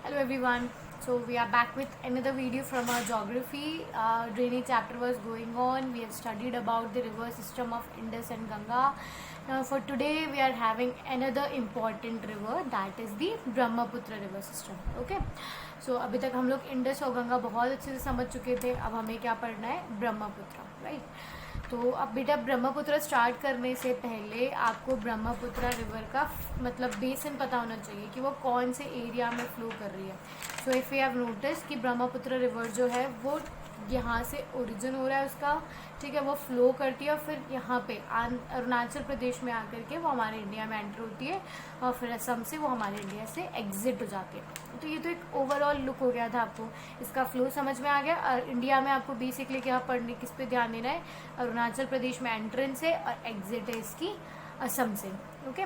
Hello everyone. So we are back with another video from our geography. Drainage chapter was going on. We have studied about the river system of Indus and Ganga. Now for today we are having another important river, that is the Brahmaputra river system. Okay. So अभी तक हम लोग Indus और गंगा बहुत अच्छे से समझ चुके थे. अब हमें क्या पढ़ना है? ब्रह्मपुत्र, राइट. तो अब बेटा ब्रह्मपुत्र स्टार्ट करने से पहले आपको ब्रह्मपुत्र रिवर का मतलब बेसिन पता होना चाहिए कि वो कौन से एरिया में फ्लो कर रही है. So if you have notice कि ब्रह्मपुत्र रिवर जो है वो यहाँ से ओरिजिन हो रहा है उसका, ठीक है, वो फ्लो करती है और फिर यहाँ पे अरुणाचल प्रदेश में आकर के वो हमारे इंडिया में एंटर होती है और फिर असम से वो हमारे इंडिया से एग्जिट हो जाती है. तो ये तो एक ओवरऑल लुक हो गया था. आपको इसका फ्लो समझ में आ गया. और इंडिया में आपको बेसिकली क्या पढ़ने किस पे ध्यान देना है? अरुणाचल प्रदेश में एंट्रेंस है और एग्जिट है इसकी असम से. ओके.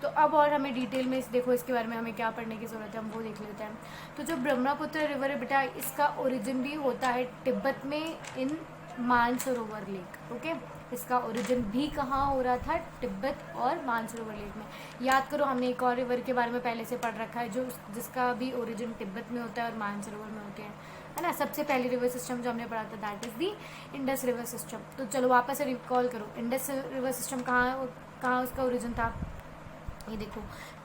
तो अब और हमें डिटेल में देखो इसके बारे में हमें क्या पढ़ने की ज़रूरत है, हम वो देख लेते हैं. तो जो ब्रह्मपुत्र रिवर है बेटा, इसका ओरिजिन भी होता है तिब्बत में इन मानसरोवर लेक. ओके. इसका ओरिजिन भी कहाँ हो रहा था? तिब्बत और मानसरोवर लेक में. याद करो हमने एक और रिवर के बारे में पहले से पढ़ रखा है जो जिसका भी ओरिजिन तिब्बत में होता है और मानसरोवर में होते हैं, है ना. सबसे पहली रिवर सिस्टम जो हमने पढ़ा था that is the Indus river system. तो चलो वापस से रिकॉल करो. इंडस रिवर सिस्टम कहाँ उसका ओरिजिन था? ये देखो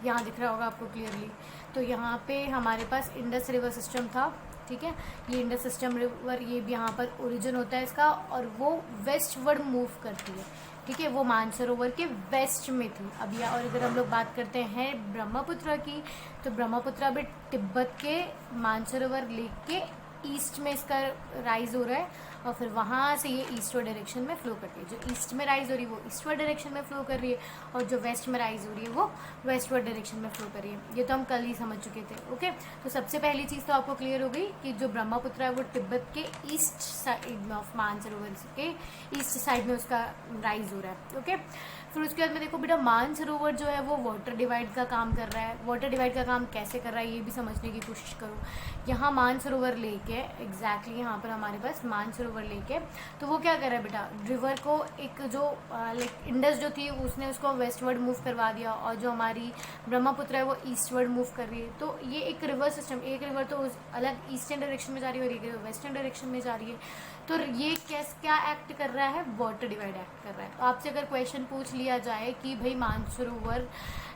यहाँ दिख रहा होगा आपको क्लियरली. तो यहाँ पे हमारे पास इंडस रिवर सिस्टम था, ठीक है. ये इंडस सिस्टम रिवर ये भी यहाँ पर ओरिजिन होता है इसका और वो वेस्टवर्ड मूव करती है, ठीक है. वो मानसरोवर के वेस्ट में थी. अब या और अगर हम लोग बात करते हैं ब्रह्मपुत्र की, तो ब्रह्मपुत्र भी तिब्बत के मानसरोवर लेक के ईस्ट में इसका राइज हो रहा है और फिर वहाँ से ये ईस्टवर्ड डायरेक्शन में फ्लो करती है. जो ईस्ट में राइज हो रही है वो ईस्टवर्ड डायरेक्शन में फ्लो कर रही है और जो वेस्ट में राइज हो रही है वो वेस्टवर्ड डायरेक्शन में फ्लो कर रही है. ये तो हम कल ही समझ चुके थे. ओके. तो सबसे पहली चीज़ तो आपको क्लियर हो गई कि जो ब्रह्मपुत्र है वो तिब्बत के ईस्ट साइड ऑफ मानसरोवर के ईस्ट साइड में उसका राइज हो रहा है. ओके. फिर उसके बाद में देखो बेटा मानसरोवर जो है वो वाटर डिवाइड का काम कर रहा है. वाटर डिवाइड का काम कैसे कर रहा है ये भी समझने की कोशिश करो. यहाँ मानसरोवर लेक है, एग्जैक्टली यहाँ पर हमारे पास मानसरोवर लेक है. तो वो क्या कर रहा है बेटा, रिवर को एक जो लाइक इंडस जो थी उसने उसको वेस्टवर्ड मूव करवा दिया और जो हमारी ब्रह्मपुत्र है वो ईस्टवर्ड मूव कर रही है. तो ये एक रिवर सिस्टम, एक रिवर तो अलग ईस्टर्न डायरेक्शन में जा रही है और एक रिवर वेस्टर्न डायरेक्शन में जा रही है. तो ये क्या एक्ट कर रहा है? वाटर डिवाइड एक्ट कर रहा है. तो आपसे अगर क्वेश्चन पूछ लिया जाए कि भाई Mansarovar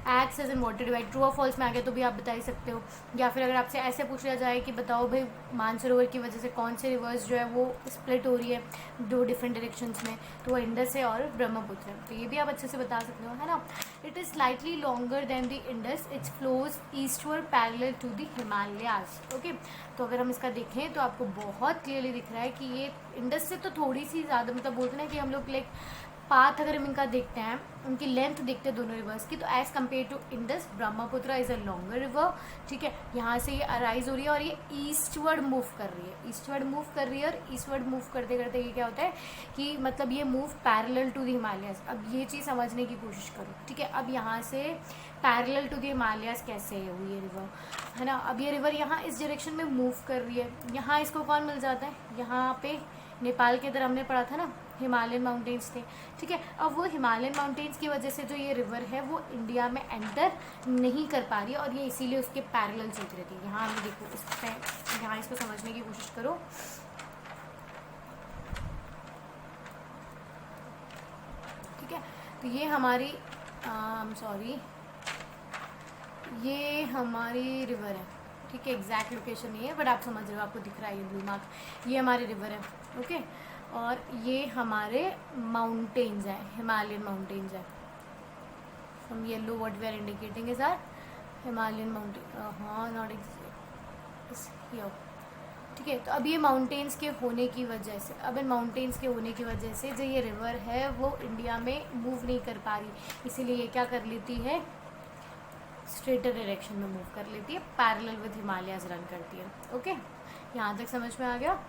acts as an water divide, true और फॉल्स में आ गया तो भी आप बता ही सकते हो. या फिर अगर आपसे ऐसे पूछ लिया जाए कि बताओ भाई मानसरोवर की वजह से कौन से रिवर्स जो है वो स्प्लिट हो रही है दो डिफरेंट डायरेक्शंस में, तो वो इंडस है और ब्रह्मपुत्र है. तो ये भी आप अच्छे से बता सकते हो, है ना. It is slightly longer than the Indus. Its flows eastward parallel to the Himalayas. Okay. तो अगर हम इसका देखें तो आपको बहुत क्लियरली दिख रहा है कि ये इंडस से तो थोड़ी सी ज़्यादा, मतलब बोलते हैं कि हम लोग लाइक पाथ अगर हम इनका देखते हैं, उनकी लेंथ देखते हैं दोनों रिवर्स की, तो as compare to Indus Brahmaputra is a longer river, ठीक है. यहाँ से ये अराइज हो रही है और ये ईस्टवर्ड मूव कर रही है, ईस्टवर्ड मूव कर रही है. और ईस्टवर्ड मूव करते करते ये क्या होता है कि मतलब ये move parallel to the Himalayas. अब ये चीज़ समझने की कोशिश करो, ठीक है. अब यहाँ से पैरेलल टू द हिमालयाज कैसे है हुई ये रिवर, है ना. अब ये रिवर यहाँ इस डायरेक्शन में मूव कर रही है. यहाँ इसको कौन मिल जाता है? यहाँ पे नेपाल के इधर हमने पढ़ा था ना, हिमालयन माउंटेन्स थे, ठीक है. अब वो हिमालयन माउंटेन्स की वजह से जो ये रिवर है वो इंडिया में एंटर नहीं कर पा रही है और ये इसीलिए उसके पैरेलल चलती रहती है. यहाँ हमें देखो इस पर, यहाँ इसको समझने की कोशिश करो. ठीक है. तो ये हमारी सॉरी ये हमारी रिवर है, ठीक है. एग्जैक्ट लोकेशन नहीं है बट आप समझ रहे हो, आपको दिख रहा है ये ब्लू मार्क, ये हमारी रिवर है. ओके. और ये हमारे माउंटेन्स हैं, हिमालयन माउंटेन्स हैं. From yellow what we are indicating is are Himalayan mountain. हाँ नॉट एग्जैक्ट, ठीक है. तो अब ये माउंटेन्स के होने की वजह से, अब इन माउंटेन्स के होने की वजह से जो ये रिवर है वो इंडिया में मूव नहीं कर पा रही, इसीलिए ये क्या कर लेती है, स्ट्रेटर डायरेक्शन में मूव कर लेती है, पैरेलल विद हिमालयाज रन करती है. ओके. यहाँ तक समझ में आ गया?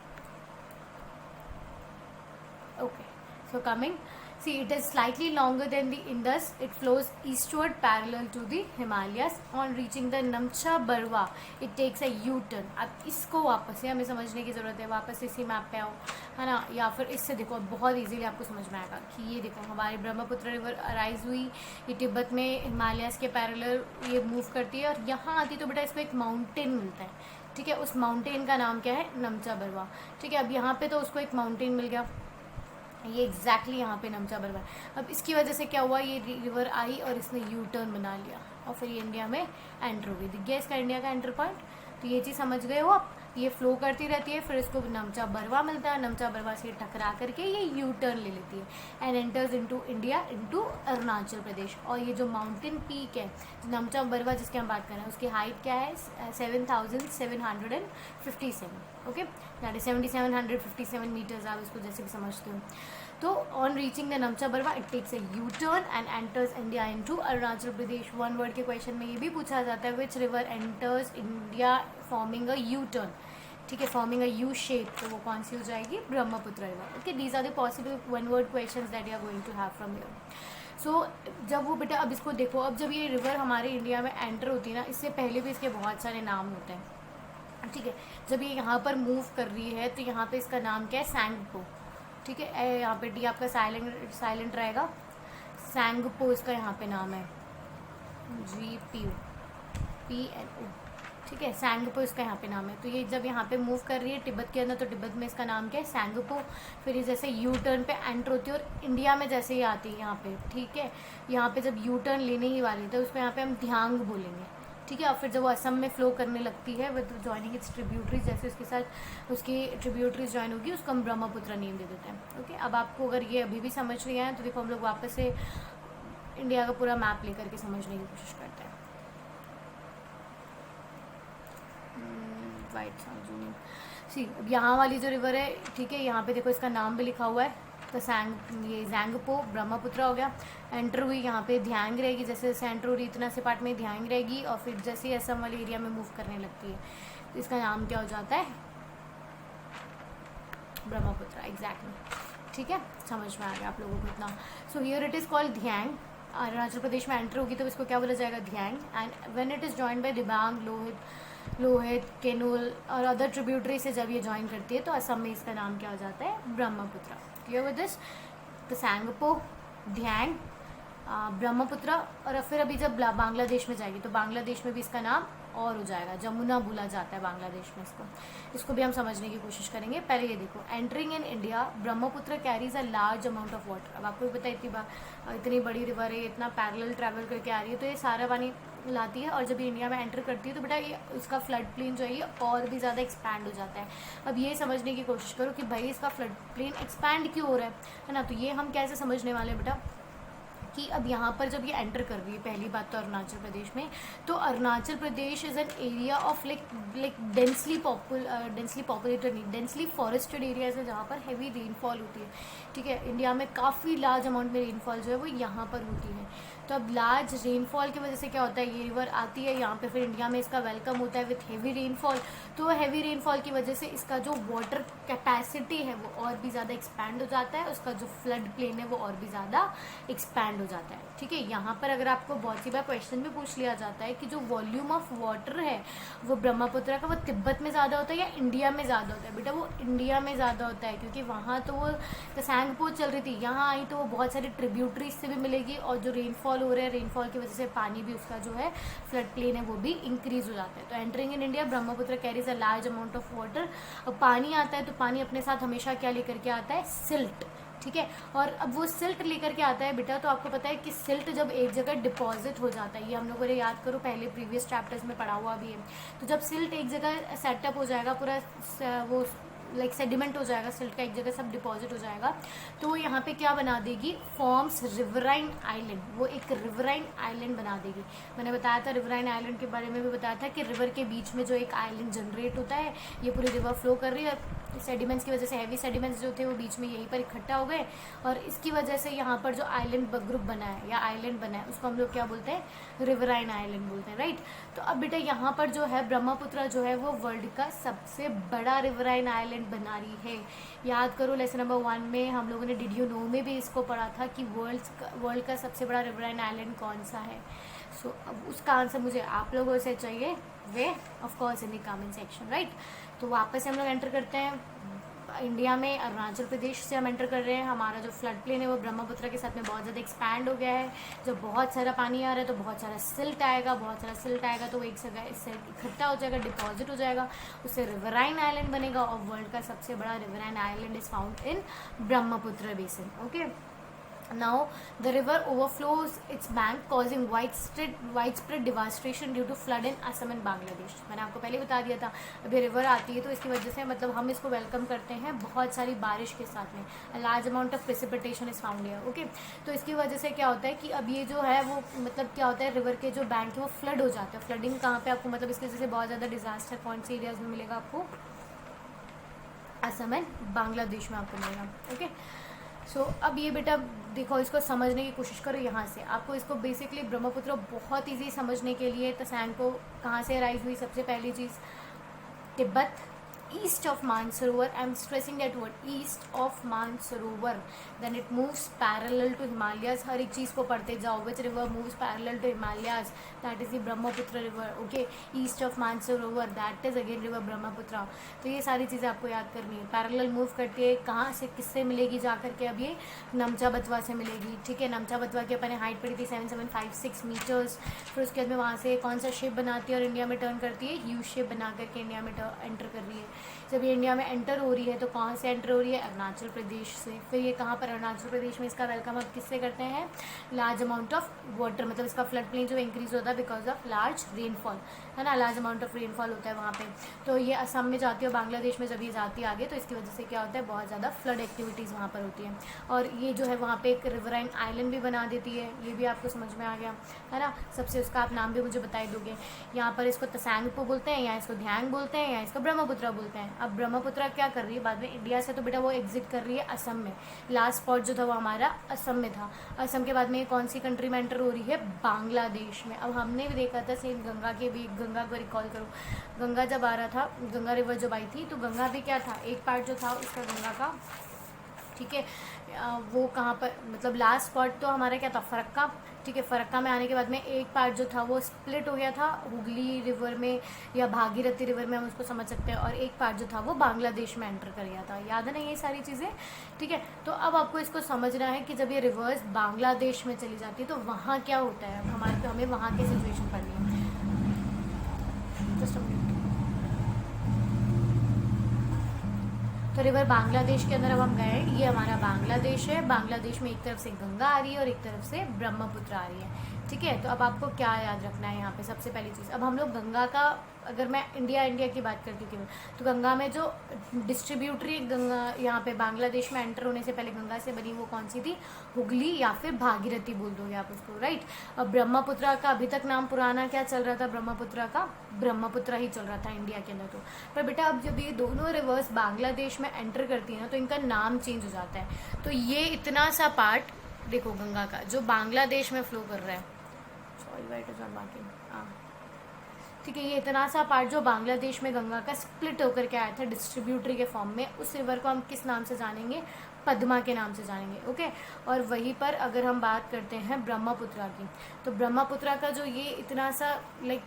Okay. So coming See, it is slightly longer than the Indus. It flows eastward parallel to the Himalayas. On reaching the Namcha Barwa, it takes a U-turn. अब इसको वापस से हमें समझने की ज़रूरत है, वापस इसी मैप पे आओ, है ना, या फिर इससे देखो बहुत इजीली आपको समझ में आएगा कि ये देखो हमारी ब्रह्मपुत्र रिवर अराइज हुई, ये तिब्बत में हिमालयाज़ के पैरेलल ये मूव करती है और यहाँ आती तो बेटा इसको एक माउंटेन मिलता है, ठीक है। उस माउंटेन का नाम क्या है? नमचा बरवा, ठीक है। अब यहाँ पे तो उसको एक माउंटेन मिल गया, ये एग्जैक्टली यहाँ पे नमचा बरवा। अब इसकी वजह से क्या हुआ, ये रिवर आई और इसने यू टर्न बना लिया और फिर ये इंडिया में एंटर हो गई। दिख गया इसका इंडिया का एंटर पॉइंट? तो ये चीज़ समझ गए हो आप, ये फ्लो करती रहती है, फिर इसको नमचा बरवा मिलता है, नमचा बरवा से टकरा करके ये यू टर्न ले लेती है and enters into India, into Arunachal Pradesh. और ये जो माउंटेन पीक है नमचा बरवा जिसकी हम बात कर रहे हैं, उसकी हाइट क्या है? 7,757, ओके, दैट इज 7,757 मीटर्स, आप इसको जैसे भी समझते हो। तो on reaching the Namcha Barwa it takes a U turn and enters India into Arunachal Pradesh. One word के क्वेश्चन में ये भी पूछा जाता है, which river enters India forming a U turn, ठीक है, फॉर्मिंग अ यू शेप, तो वो कौन सी हो जाएगी? Brahmaputra river, okay. These are the possible one word questions that you are going to have from here. So जब वो बेटा, अब इसको देखो, अब जब ये रिवर हमारे इंडिया में एंटर होती है ना, इससे पहले भी इसके बहुत सारे नाम होते हैं, ठीक है। जब ये यहाँ पर मूव कर रही है तो यहाँ पे इसका नाम क्या है? सैंगपो, ठीक है। यहाँ पे डी आपका साइलेंट रहेगा, सैंगपो इसका यहाँ पे नाम है, GPO, ठीक है, सैंगपो इसका यहाँ पे नाम है। तो ये जब यहाँ पे मूव कर रही है तिब्बत के अंदर, तो तिब्बत में इसका नाम क्या है? सैंगपो। फिर ये जैसे यू टर्न पे एंटर होती है और इंडिया में जैसे ही आती है यहाँ पे, ठीक है, यहाँ पे जब यू टर्न लेने ही वाली तो उसको यहाँ पे हम ध्यांग बोलेंगे, ठीक है। और फिर जब वो असम में फ्लो करने लगती है विद जॉइनिंग इट्स ट्रिब्यूटरीज, जैसे उसके साथ उसकी ट्रिब्यूटरीज ज्वाइन होगी, उसको हम ब्रह्मपुत्र नेम दे देते हैं, ओके। अब आपको अगर ये अभी भी समझ नहीं आया तो देखो हम लोग वापस से इंडिया का पूरा मैप लेकर के समझने की कोशिश करते हैं। वाइट सी, अब यहाँ वाली जो रिवर है, ठीक है, यहाँ पे देखो इसका नाम भी लिखा हुआ है, तो ये जैंगपो ब्रह्मपुत्र हो गया। एंटर हुई यहाँ पे ध्यांग रहेगी, जैसे जैसे एंटर हो रही इतना से पार्ट में ध्यांग रहेगी और फिर जैसे ही असम वाले एरिया में मूव करने लगती है तो इसका नाम क्या हो जाता है? ब्रह्मपुत्र, एग्जैक्टली, ठीक है, समझ में आ गया आप लोगों को इतना। So here it is called Dihang. Arunachal Pradesh में एंटर होगी तो इसको क्या बोला जाएगा? Dihang. And when it is joined by Dibang, Lohit, Kenula और अदर ट्रिब्यूटरी से जब ये ज्वाइन करती है तो असम में इसका नाम क्या हो जाता है? ब्रह्मपुत्र। Clear with this? तो सैंगपो, ध्यांग, ब्रह्मपुत्र, और फिर अभी जब बांग्लादेश में जाएगी तो बांग्लादेश में भी इसका नाम और हो जाएगा, जमुना बोला जाता है बांग्लादेश में इसको भी हम समझने की कोशिश करेंगे। पहले ये देखो, entering in India Brahmaputra carries a large amount of water. अब आपको भी पता है इतनी बड़ी रिवर है, इतना पैरेलल ट्रैवल करके आ रही है, तो ये सारा पानी लाती है और जब ये इंडिया में एंटर करती है तो बेटा ये इसका फ्लड प्लेन जो है ये और भी ज़्यादा एक्सपैंड हो जाता है। अब ये समझने की कोशिश करो कि भाई इसका फ्लड प्लेन एक्सपैंड क्यों हो रहा है ना। तो ये हम कैसे समझने वाले हैं बेटा कि अब यहाँ पर जब ये एंटर कर रही है, पहली बात तो अरुणाचल प्रदेश में, तो Arunachal Pradesh is an area of like densely populated नहीं, डेंसली फॉरेस्टेड एरियाज है जहाँ पर हैवी रेनफॉल होती है, ठीक है। इंडिया में काफ़ी लार्ज अमाउंट में रेनफॉल जो है वो यहाँ पर होती है। तो अब लार्ज रेनफॉल की वजह से क्या होता है, ये रिवर आती है यहाँ पे, फिर इंडिया में इसका वेलकम होता है विथ हेवी रेनफॉल। तो हैवी रेनफॉल की वजह से इसका जो वाटर कैपेसिटी है वो और भी ज़्यादा एक्सपैंड हो जाता है, उसका जो फ्लड प्लेन है वो और भी ज़्यादा एक्सपैंड हो जाता है, ठीक है। यहाँ पर अगर आपको बहुत सी बार क्वेश्चन भी पूछ लिया जाता है कि जो वॉल्यूम ऑफ वाटर है वो ब्रह्मपुत्र का वो तिब्बत में ज़्यादा होता है या इंडिया में ज़्यादा होता है, बेटा वो इंडिया में ज़्यादा होता है, क्योंकि वहाँ तो वो सैंगपो चल रही थी, यहाँ आई तो वो बहुत सारी ट्रिब्यूटरीज से भी मिलेगी और जो रेनफॉल हो रहा है, रेनफॉल की वजह से पानी भी उसका जो है फ्लड प्लेन है वो भी इंक्रीज हो जाता है। तो entering in India Brahmaputra carries a large amount of water. अब पानी आता है तो पानी अपने साथ हमेशा क्या लेकर के आता है? सिल्ट, ठीक है। और अब वो सिल्ट लेकर के आता है बेटा, तो आपको पता है कि सिल्ट जब एक जगह डिपॉजिट हो जाता है, ये हम लोगों ने याद करो पहले प्रीवियस चैप्टर्स में पढ़ा हुआ भी है, तो जब सिल्ट एक जगह सेटअप हो जाएगा, पूरा वो लाइक सेडिमेंट हो जाएगा, सिल्ट का एक जगह सब डिपॉजिट हो जाएगा, तो वो यहाँ पे क्या बना देगी? फॉर्म्स रिवराइन आइलैंड, वो एक रिवराइन आइलैंड बना देगी। मैंने बताया था रिवराइन आइलैंड के बारे में भी बताया था कि रिवर के बीच में जो एक आइलैंड जनरेट होता है, ये पूरी रिवर फ्लो कर रही है सेडिमेंट्स की वजह से, हैवी सेडिमेंट्स जो थे वो बीच में यहीं पर इकट्ठा हो गए, और इसकी वजह से यहाँ पर जो आइलैंड ग्रुप बना है या आइलैंड बना है उसको हम लोग क्या बोलते हैं, रिवराइन आइलैंड बोलते हैं, राइट। तो अब बेटा यहाँ पर जो है ब्रह्मपुत्र जो है वो वर्ल्ड का सबसे बड़ा रिवराइन आइलैंड बना रही है। याद करो लेसन नंबर 1 में हम लोगों ने डिड यू नो में भी इसको पढ़ा था कि वर्ल्ड का सबसे बड़ा रिवराइन आइलैंड कौन सा है। सो अब उसका आंसर मुझे आप लोगों से चाहिए, way of course in the comment section, right. तो वापस से हम लोग एंटर करते हैं इंडिया में, अरुणाचल प्रदेश से हम एंटर कर रहे हैं। हमारा जो फ्लड प्लेन है वो ब्रह्मपुत्र के साथ में बहुत ज़्यादा एक्सपैंड हो गया है। जब बहुत सारा पानी आ रहा है तो बहुत सारा सिल्ट आएगा, बहुत सारा सिल्ट आएगा तो वो एक जगह इससे इकट्ठा हो जाएगा, डिपॉजिट हो जाएगा, उससे रिवराइन आइलैंड बनेगा, और वर्ल्ड का सबसे बड़ा riverine island is found in Brahmaputra basin. Okay, now the river overflows its bank causing widespread devastation due to flood in Assam and Bangladesh। मैंने आपको पहले बता दिया था, अभी रिवर आती है तो इसकी वजह से मतलब हम इसको वेलकम करते हैं बहुत सारी बारिश के साथ में। Large amount of precipitation is found here. Okay, तो इसकी वजह से क्या होता है कि अब ये जो है वो मतलब क्या होता है, रिवर के जो बैंक है वो फ्लड हो जाता है। फ्लडिंग कहाँ पे आपको मतलब इसकी वजह से बहुत ज़्यादा डिजास्टर कौन से एरियाज में मिलेगा आपको, असम एंड बांग्लादेश में आपको मिलेगा। ओके, सो अब ये बेटा देखो, इसको समझने की कोशिश करो। यहाँ से आपको इसको बेसिकली ब्रह्मपुत्र बहुत इजी समझने के लिए तसैंग को कहाँ से राइज हुई, सबसे पहली चीज़ Tibet, east of Mansarovar. I am stressing that word, east of Mansarovar. Then it moves parallel to Himalayas. हर एक चीज़ को पढ़ते जाओ, which river moves parallel to Himalayas, that is the Brahmaputra river. Okay, east of Mansarovar that is again river Brahmaputra. तो ये सारी चीज़ें आपको याद करनी है। पैरेलल मूव करती है, कहाँ से किससे मिलेगी जा करके, अब ये नमचा बतवा से मिलेगी। ठीक है, नमचा बतवा की अपने हाइट पड़ी थी 7756 मीटर्स। फिर उसके बाद में वहाँ से कौन सा शेप बनाती है और इंडिया में टर्न करती है, यू शेप बना करके इंडिया में एंटर कर रही है। जब ये इंडिया में एंटर हो रही है तो कहाँ से एंटर हो रही है, अरुणाचल प्रदेश से। फिर ये कहाँ पर, अरुणाचल प्रदेश में इसका वेलकम अब किससे करते हैं, लार्ज अमाउंट ऑफ वाटर, मतलब इसका फ्लड प्लेन जो इंक्रीज होता है बिकॉज ऑफ लार्ज रेनफॉल, है ना, लार्ज अमाउंट ऑफ रेनफॉल होता है वहाँ पे। तो ये असम में जाती है और बांग्लादेश में जब ये जाती है आगे तो इसकी वजह से क्या होता है, बहुत ज़्यादा फ्लड एक्टिविटीज़ वहाँ पर होती हैं। और ये जो है वहाँ पे एक रिवराइन आइलैंड भी बना देती है, ये भी आपको समझ में आ गया, है ना। सबसे उसका आप नाम भी मुझे बता ही दोगे। यहाँ पर इसको तसैंगपो बोलते हैं, या इसको ध्यांग बोलते हैं, या इसको ब्रह्मपुत्र बोलते हैं। अब ब्रह्मपुत्र क्या कर रही है बाद में इंडिया से, तो बेटा वो एग्जिट कर रही है असम में। लास्ट स्पॉट जो था वो हमारा असम में था। असम के बाद में कौन सी कंट्री में एंटर हो रही है, बांग्लादेश में। अब हमने भी देखा था सेम गंगा के भी, गंगा को रिकॉल करो, गंगा जब आ रहा था, गंगा रिवर जब आई थी तो गंगा भी क्या था, एक पार्ट जो था उसका गंगा का, ठीक है, वो कहाँ पर मतलब लास्ट स्पॉट तो हमारा क्या था, फरक्का। ठीक है, फरक्का में आने के बाद में एक पार्ट जो था वो स्प्लिट हो गया था हुगली रिवर में या भागीरथी रिवर में हम उसको समझ सकते हैं, और एक पार्ट जो था वो बांग्लादेश में एंटर कर गया था। याद है ना ये सारी चीज़ें, ठीक है। तो अब आपको इसको समझना है कि जब ये रिवर्स बांग्लादेश में चली जाती है तो वहाँ क्या होता है, हमारे तो हमें वहाँ की सिचुएशन पढ़नी है। जस्ट तो रिवर बांग्लादेश के अंदर अब हम गए, ये हमारा बांग्लादेश है। बांग्लादेश में एक तरफ से गंगा आ रही है और एक तरफ से ब्रह्मपुत्र आ रही है। ठीक है, तो अब आपको क्या याद रखना है यहाँ पे, सबसे पहली चीज़, अब हम लोग गंगा का, अगर मैं इंडिया की बात करती हूँ तो गंगा में जो डिस्ट्रीब्यूटरी गंगा यहाँ पे बांग्लादेश में एंटर होने से पहले गंगा से बनी वो कौन सी थी, हुगली या फिर भागीरथी बोल दोगे आप उसको, राइट। अब ब्रह्मपुत्र का अभी तक नाम पुराना क्या चल रहा था, ब्रह्मपुत्र का ब्रह्मपुत्र ही चल रहा था इंडिया के अंदर। तो पर बेटा अब जब ये दोनों रिवर्स बांग्लादेश में एंटर करती है ना तो इनका नाम चेंज हो जाता है। तो ये इतना सा पार्ट देखो गंगा का जो बांग्लादेश में फ्लो कर रहा है, sorry white is not marking, हाँ ठीक है, ये इतना सा पार्ट जो बांग्लादेश में गंगा का स्प्लिट होकर के आया था डिस्ट्रीब्यूटरी के फॉर्म में, उस रिवर को हम किस नाम से जानेंगे, पद्मा के नाम से जानेंगे। ओके, और वहीं पर अगर हम बात करते हैं ब्रह्मपुत्र की, तो ब्रह्मपुत्र का जो ये इतना सा लाइक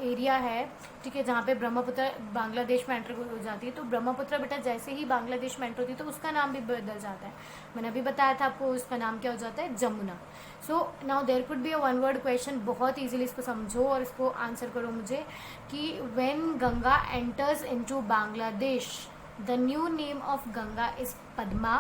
एरिया है, ठीक है, जहाँ पे ब्रह्मपुत्र बांग्लादेश में एंटर हो जाती है, तो ब्रह्मपुत्र बेटा जैसे ही बांग्लादेश में एंटर होती है तो उसका नाम भी बदल जाता है। मैंने अभी बताया था आपको उसका नाम क्या हो जाता है, Jamuna. So now there could be a one word question, बहुत इजीली इसको समझो और इसको आंसर करो मुझे कि when Ganga enters into Bangladesh the new name of Ganga is Padma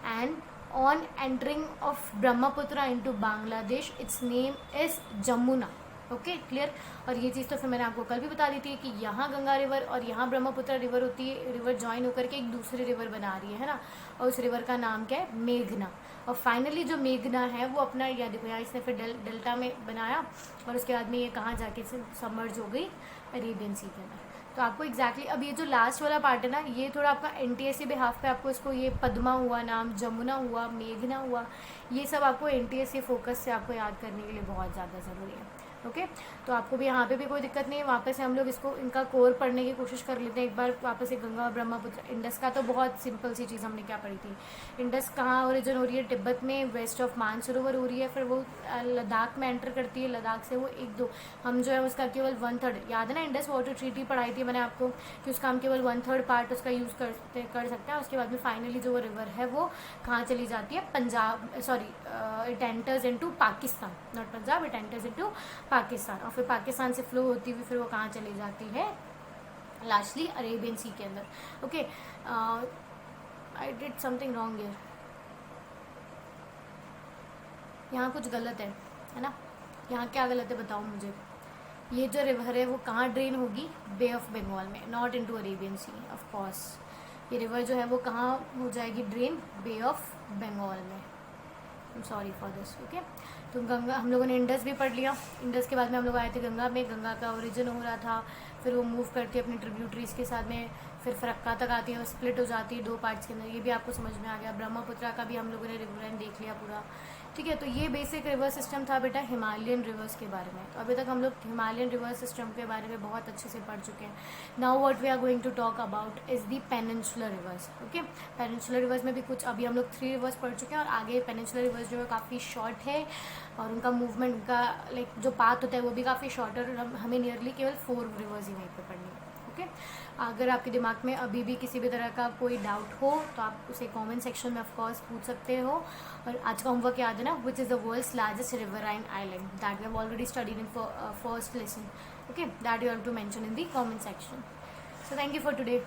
and on entering of Brahmaputra into Bangladesh its name is Jamuna। Okay clear. और ये चीज़ तो फिर मैंने आपको कल भी बता दी थी कि यहाँ गंगा रिवर और यहाँ ब्रह्मपुत्र रिवर होती है, रिवर ज्वाइन होकर के एक दूसरी रिवर बना रही है ना, और उस रिवर का नाम क्या है, मेघना। और फाइनली जो मेघना है वो अपना, या देखो यहाँ इसने फिर डेल्टा में बनाया, और उसके बाद में ये कहाँ जाके सबमर्ज हो गई, अरेबियन सी के अंदर। तो आपको एग्जैक्टली अब ये जो लास्ट वाला पार्ट है ना, ये थोड़ा आपका एनटीएससी बिहाफ पे आपको इसको, ये पद्मा हुआ नाम, जमुना हुआ, मेघना हुआ, ये सब आपको एनटीएससी फोकस से आपको याद करने के लिए बहुत ज़्यादा ज़रूरी है। ओके तो आपको भी यहाँ पे भी कोई दिक्कत नहीं है, वापस से हम लोग इसको, इनका कोर पढ़ने की कोशिश कर लेते हैं एक बार वापस से। गंगा, ब्रह्मपुत्र, इंडस का तो बहुत सिंपल सी चीज़ हमने क्या पढ़ी थी, इंडस कहाँ ओरिजिन हो रही है, तिब्बत में, वेस्ट ऑफ मानसरोवर हो रही है, फिर वो लद्दाख में एंटर करती है, लद्दाख से वो एक दो, हम जो है उसका केवल 1/3, याद है ना इंडस वाटर ट्रीटी पढ़ाई थी मैंने आपको कि उसका हम केवल 1/3 पार्ट उसका यूज़ कर सकते हैं। उसके बाद में फाइनली जो वो रिवर है वो कहाँ चली जाती है, Punjab, sorry it enters into Pakistan, not Punjab, it enters into Pakistan, और फिर पाकिस्तान से फ्लो होती हुई फिर वो कहाँ चली जाती है, लास्टली अरेबियन सी के अंदर। Okay I did something wrong here, यहाँ कुछ गलत है ना, यहाँ क्या गलत है बताओ मुझे। ये जो रिवर है वो कहाँ ड्रेन होगी, बे ऑफ बंगाल में, not into Arabian sea of course. ये रिवर जो है वो कहाँ हो जाएगी ड्रेन, बे ऑफ बंगाल में। Sorry for this. ओके तो गंगा, हम लोगों ने इंडस भी पढ़ लिया, इंडस के बाद में हम लोग आए थे गंगा में, गंगा का ओरिजिन हो रहा था, फिर वो मूव करती है अपनी ट्रिब्यूटरीज के साथ में, फिर फरक्का तक आती है, वो स्प्लिट हो जाती है 2 पार्ट्स के अंदर, ये भी आपको समझ में आ गया। ब्रह्मपुत्रा का भी हम लोगों ने रिवर लाइन देख लिया पूरा, ठीक है। तो ये बेसिक रिवर सिस्टम था बेटा हिमालयन रिवर्स के बारे में। तो अभी तक हम लोग हिमालयन रिवर सिस्टम के बारे में बहुत अच्छे से पढ़ चुके हैं। Now what we are going to talk about is the peninsular rivers. Okay peninsular rivers में भी कुछ, अभी हम लोग 3 रिवर्स पढ़ चुके हैं, और आगे पेनिनसुलर रिवर्स जो है काफ़ी शॉर्ट है, और उनका मूवमेंट, उनका लाइक जो पाथ होता है वो भी काफ़ी शॉर्ट है, और हमें नियरली केवल 4 रिवर्स ही वहीं पर पढ़नी है। ओके अगर आपके दिमाग में अभी भी किसी भी तरह का कोई डाउट हो तो आप उसे कमेंट सेक्शन में ऑफकोर्स पूछ सकते हो। और आज का होमवर्क याद है ना, which is the world's largest riverine island, that we have already studied in first lesson. Okay that you have to mention in the comment section. So thank you for today.